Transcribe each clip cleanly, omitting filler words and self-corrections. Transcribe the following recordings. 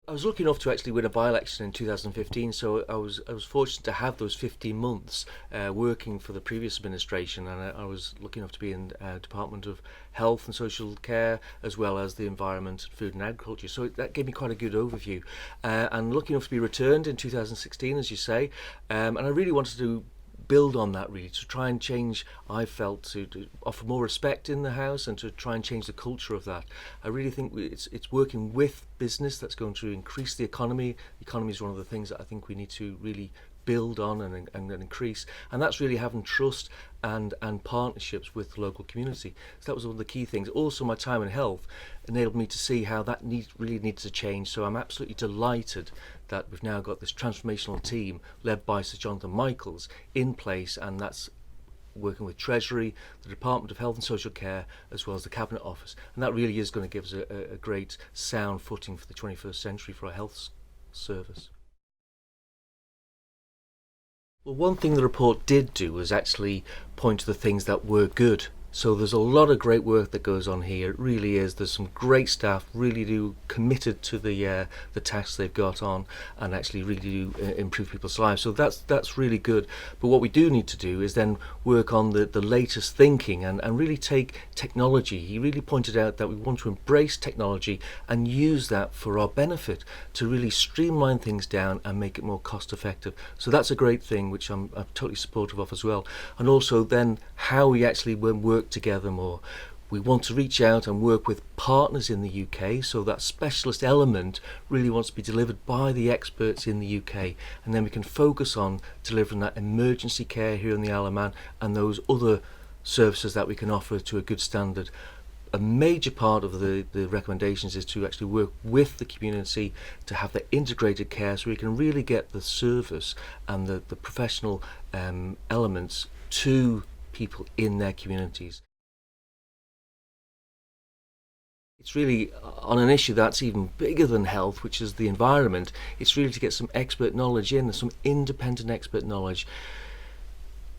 I was lucky enough to actually win a by-election in 2015, so I was fortunate to have those 15 months working for the previous administration, and I was lucky enough to be in Department of Health and Social Care, as well as the Environment, Food and Agriculture. So that gave me quite a good overview, and lucky enough to be returned in 2016, as you say, and I really wanted to build on that, really, to try and change. I felt to offer more respect in the house and to try and change the culture of that. I really think it's working with business that's going to increase the economy. The economy is one of the things that I think we need to really build on and increase, and that's really having trust and partnerships with the local community. So that was one of the key things. Also, my time in health enabled me to see how that really needs to change. So I'm absolutely delighted that we've now got this transformational team led by Sir Jonathan Michaels in place, and that's working with Treasury, the Department of Health and Social Care, as well as the Cabinet Office. And that really is going to give us a great sound footing for the 21st century for our health service. Well, one thing the report did do was actually point to the things that were good. So there's a lot of great work that goes on here. It really is. There's some great staff, really do committed to the tasks they've got on, and actually really do improve people's lives. So that's really good. But what we do need to do is then work on the latest thinking and really take technology. He really pointed out that we want to embrace technology and use that for our benefit to really streamline things down and make it more cost effective. So that's a great thing, which I'm totally supportive of as well. And also then how we actually work together more. We want to reach out and work with partners in the UK, so that specialist element really wants to be delivered by the experts in the UK, and then we can focus on delivering that emergency care here in the Isle of Man and those other services that we can offer to a good standard. A major part of the recommendations is to actually work with the community to have the integrated care, so we can really get the service and the professional elements to people in their communities. It's really on an issue that's even bigger than health, which is the environment. It's really to get some expert knowledge in, some independent expert knowledge.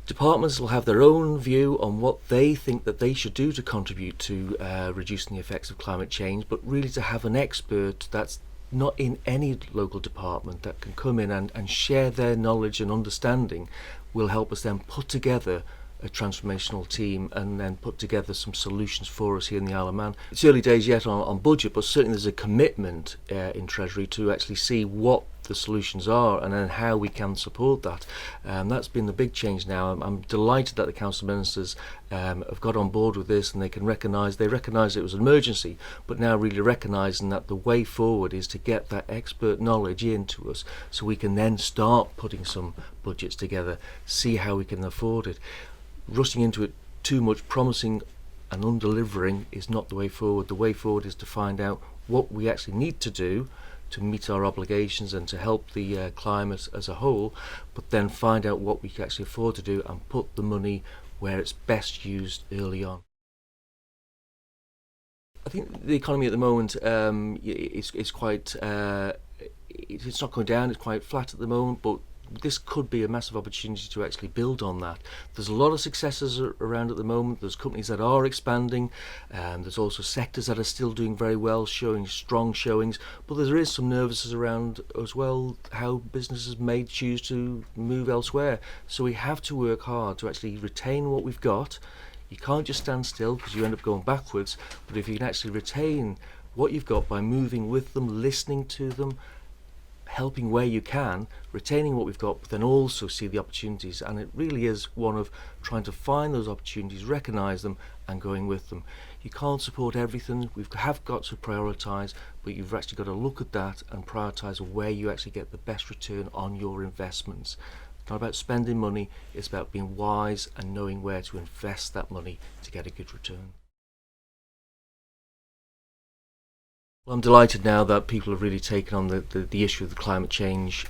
Departments will have their own view on what they think that they should do to contribute to reducing the effects of climate change, but really to have an expert that's not in any local department that can come in and share their knowledge and understanding will help us then put together a transformational team and then put together some solutions for us here in the Isle of Man. It's early days yet on budget, but certainly there's a commitment in Treasury to actually see what the solutions are and then how we can support that. That's been the big change now. I'm delighted that the Council of Ministers have got on board with this, and they recognise it was an emergency, but now really recognising that the way forward is to get that expert knowledge into us so we can then start putting some budgets together, see how we can afford it. Rushing into it too much, promising and undelivering is not the way forward. The way forward is to find out what we actually need to do to meet our obligations and to help the climate as a whole, but then find out what we can actually afford to do and put the money where it's best used early on. I think the economy at the moment is quite, it's not going down, it's quite flat at the moment, but this could be a massive opportunity to actually build on that. There's a lot of successes around at the moment. There's companies that are expanding, and there's also sectors that are still doing very well, showing strong showings, but there is some nervousness around as well how businesses may choose to move elsewhere. So we have to work hard to actually retain what we've got. You can't just stand still because you end up going backwards, but if you can actually retain what you've got by moving with them, listening to them, helping where you can, retaining what we've got, but then also see the opportunities. And it really is one of trying to find those opportunities, recognise them and going with them. You can't support everything, we have got to prioritise, but you've actually got to look at that and prioritise where you actually get the best return on your investments. It's not about spending money, it's about being wise and knowing where to invest that money to get a good return. Well, I'm delighted now that people have really taken on the issue of the climate change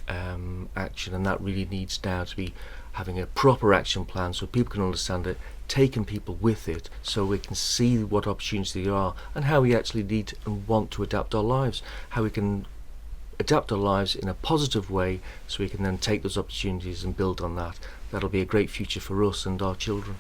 action, and that really needs now to be having a proper action plan so people can understand it, taking people with it so we can see what opportunities there are and how we actually need and want to adapt our lives, how we can adapt our lives in a positive way so we can then take those opportunities and build on that. That'll be a great future for us and our children.